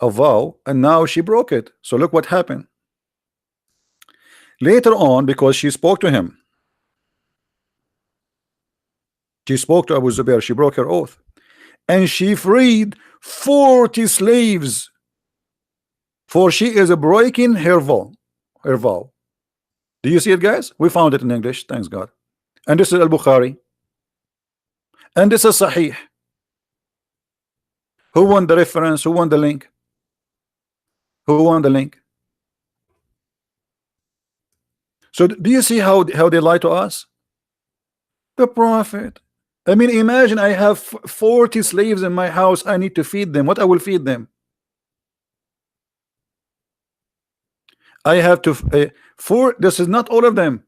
a vow, and now she broke it. So look what happened. Later on, because she spoke to him, she spoke to Abu Zubair, she broke her oath, and she freed 40 slaves, for she is breaking her vow. Her vow. Do you see it, guys? We found it in English, thanks God. And this is Al-Bukhari, and this is Sahih. Who won the reference? Who won the link? Who won the link? So do you see how they lie to us? The Prophet. I mean, imagine I have 40 slaves in my house. I need to feed them. What I will feed them? I have to this is not all of them.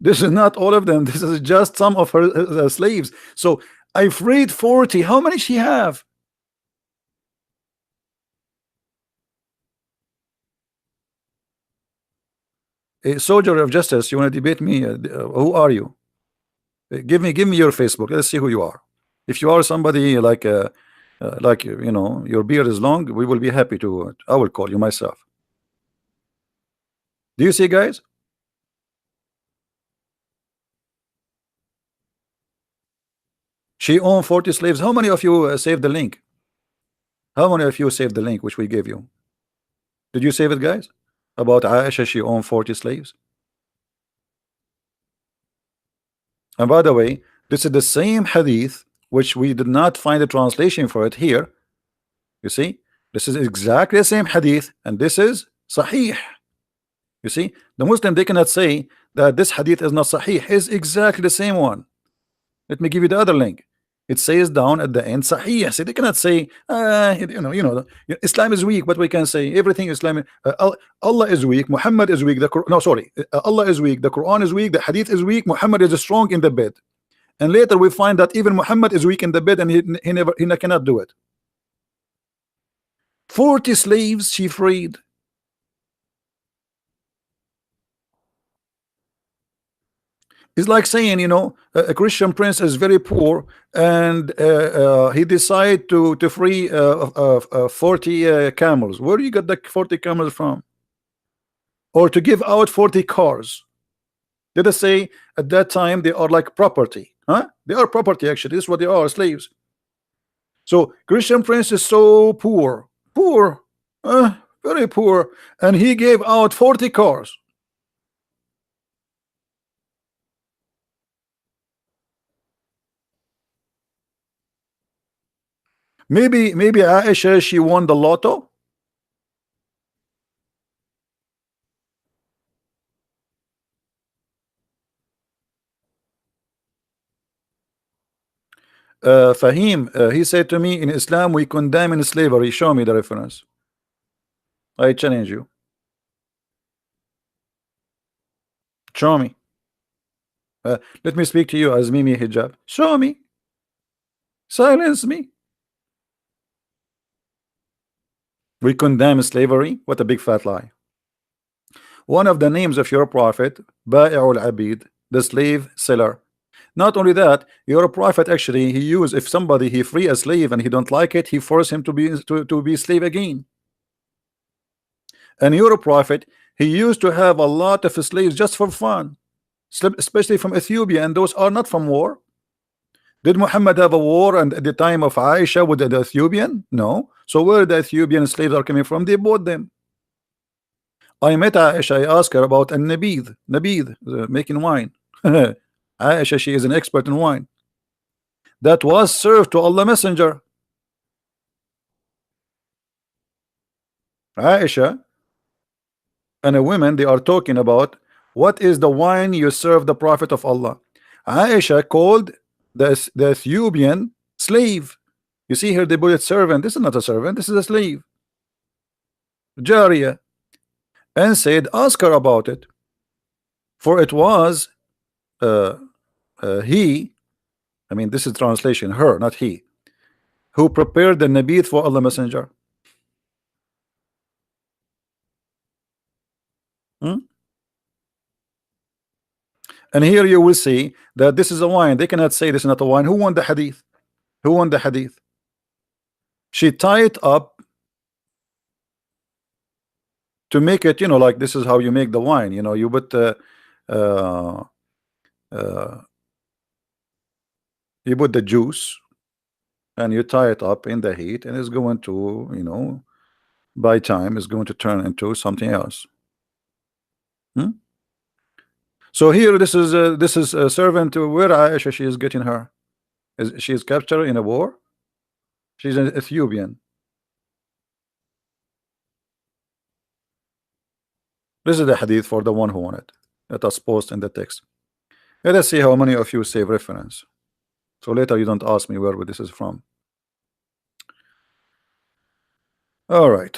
This is not all of them. This is just some of her slaves. So I freed 40. How many she have? A soldier of justice, you want to debate me? Who are you? Give me your Facebook. Let's see who you are. If you are somebody like you know, your beard is long, we will be happy to. I will call you myself. Do you see, guys? She owned 40 slaves. How many of you saved the link? How many of you saved the link which we gave you? Did you save it, guys? About Aisha, she owned 40 slaves. And by the way, this is the same hadith which we did not find a translation for it here. You see, this is exactly the same hadith, and this is Sahih. You see, the Muslim, they cannot say that this hadith is not Sahih. It's exactly the same one. Let me give you the other link. It says down at the end Sahih. So they cannot say you know Islam is weak, but we can say everything Islam. Allah is weak, Muhammad is weak, Allah is weak, the Quran is weak, the hadith is weak, Muhammad is strong in the bed. And later we find that even Muhammad is weak in the bed, and he cannot do it. 40 slaves she freed. It's like saying, you know, a Christian prince is very poor, and he decided to free 40 camels. Where do you get the 40 camels from? Or to give out 40 cars. Let us say at that time they are like property, huh? They are property, actually. This is what they are, slaves. So Christian prince is so poor, very poor, and he gave out 40 cars. Maybe Aisha, she won the lotto. Fahim, he said to me, in Islam we condemn slavery. Show me the reference. I challenge you. Show me. Let me speak to you as Mimi Hijab. Show me. Silence me. We condemn slavery. What a big fat lie. One of the names of your prophet, Ba'i'ul Abid, the slave seller. Not only that, your prophet actually, he used, if somebody he free a slave and he don't like it, he force him to be slave again. And your prophet, he used to have a lot of slaves just for fun, especially from Ethiopia, and those are not from war. Did Muhammad have a war and at the time of Aisha with the Ethiopian? No. So where the Ethiopian slaves are coming from? They bought them. I met Aisha, I asked her about a nabid, making wine. Aisha, she is an expert in wine. That was served to Allah Messenger. Aisha and a woman, they are talking about what is the wine you serve the Prophet of Allah. Aisha called the Ethiopian slave. You see here they put it servant. This is not a servant, this is a slave. Jariya. And said, ask her about it. For it was he, I mean this is translation, her, not he, who prepared the nabid for Allah Messenger. And here you will see that this is a wine. They cannot say this is not a wine. Who won the hadith? Who won the hadith? She tied up to make it, you know, like this is how you make the wine. You know, you put uh, uh, you put the juice and you tie it up in the heat, and it's going to, you know, by time is going to turn into something else. Hmm? So here, this is a servant. Where Aisha she is getting her? She is captured in a war. She's an Ethiopian. This is the hadith for the one who wanted. Let us post in the text. Let us see how many of you save reference. So later you don't ask me where this is from. All right.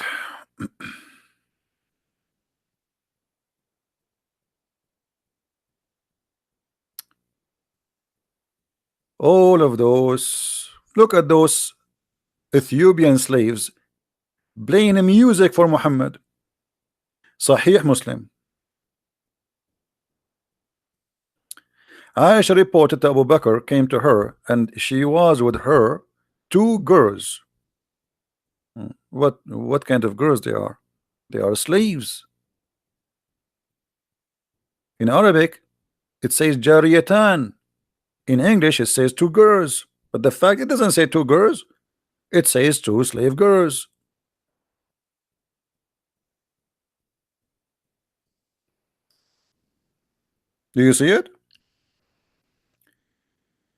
All of those. Look at those Ethiopian slaves playing music for Muhammad. Sahih Muslim. Aisha reported that Abu Bakr came to her and she was with her two girls. What kind of girls they are? They are slaves. In Arabic it says jariyatan. In English it says two girls, but the fact it doesn't say two girls, it says two slave girls. Do you see it?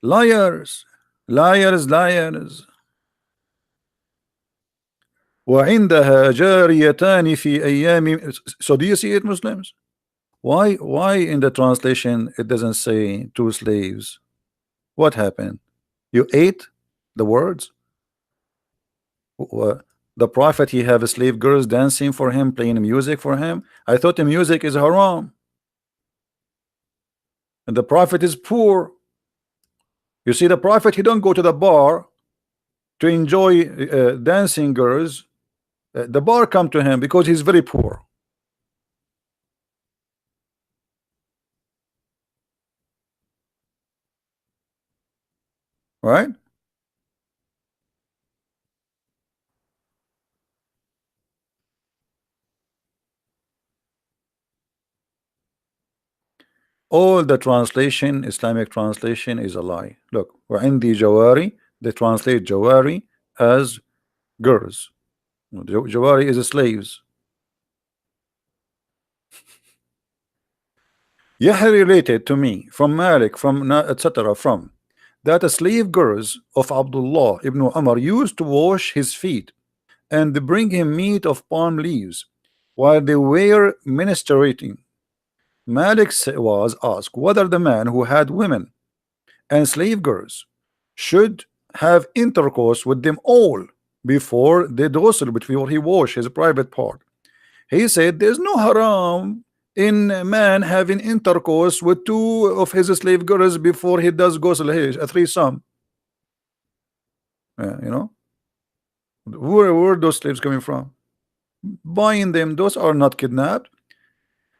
Liars, liars, liars. وعندها جاريتان في أيام. So do you see it, Muslims? Why in the translation it doesn't say two slaves? What happened? You ate the words? The prophet, he have slave girls dancing for him, playing music for him. I thought the music is haram, and the prophet is poor. You see, the prophet, he don't go to the bar to enjoy dancing girls. The bar come to him because he's very poor. Right? All the translation, Islamic translation, is a lie. Look, وعندي جواري, they translate jawari as girls. Jawari is slaves. Yahya related to me from Malik, from etc. from that slave girls of Abdullah ibn Umar used to wash his feet and bring him meat of palm leaves while they were ministrating. Malik was asked whether the man who had women and slave girls should have intercourse with them all before the ghusl, before he wash his private part. He said there's no haram in a man having intercourse with two of his slave girls before he does ghusl, a threesome. You know, where are those slaves coming from? Buying them, those are not kidnapped.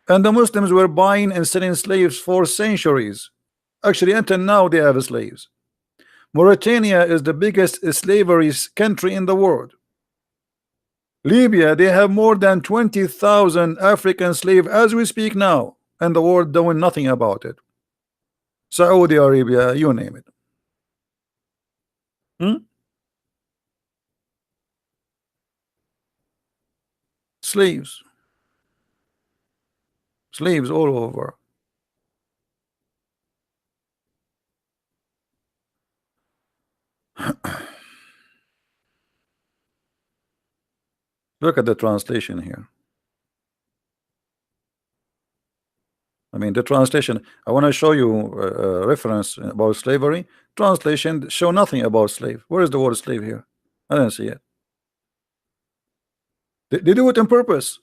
And the Muslims were buying and selling slaves for centuries. Actually, until now, they have slaves. Mauritania is the biggest slavery country in the world. Libya, they have more than 20,000 African slaves as we speak now, and the world doing nothing about it. Saudi Arabia, you name it. Slaves. Slaves all over. Look at the translation here. I mean, the translation, I want to show you a reference about slavery. Translation show nothing about slave. Where is the word slave here? I don't see it. They do it on purpose.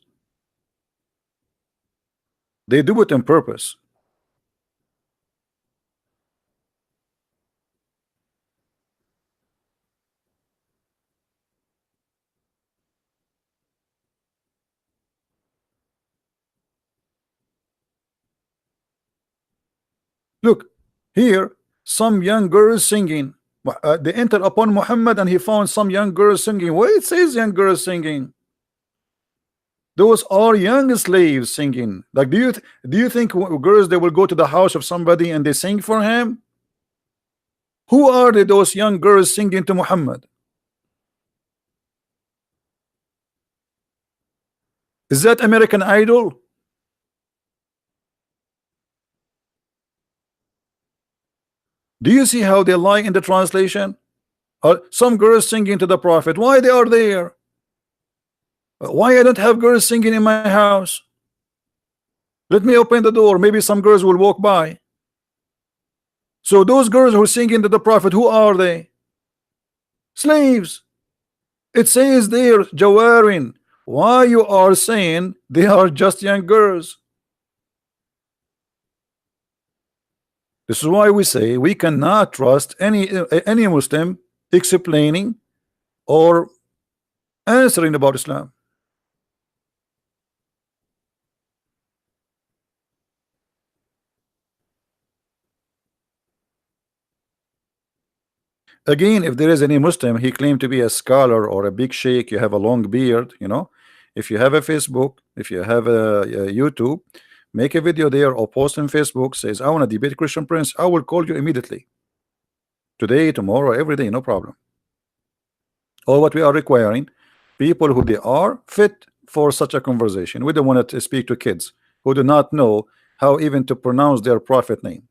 They do it on purpose. Look, here, some young girls singing. They entered upon Muhammad and he found some young girls singing. Why it says young girls singing? Those are young slaves singing. Like, do you think girls, they will go to the house of somebody and they sing for him? Who are they, those young girls singing to Muhammad? Is that American Idol? Do you see how they lie in the translation? Some girls singing to the Prophet. Why they are there? Why I don't have girls singing in my house? Let me open the door. Maybe some girls will walk by. So those girls who are singing to the Prophet, who are they? Slaves. It says there, Jawarin. Why you are saying they are just young girls? This is why we say we cannot trust any Muslim explaining or answering about Islam. Again, if there is any Muslim, he claimed to be a scholar or a big sheikh, you have a long beard, you know, if you have a Facebook, if you have a YouTube, make a video there or post on Facebook, says, I want to debate Christian Prince, I will call you immediately. Today, tomorrow, every day, no problem. All what we are requiring, people who they are fit for such a conversation. We don't want to speak to kids who do not know how even to pronounce their prophet name.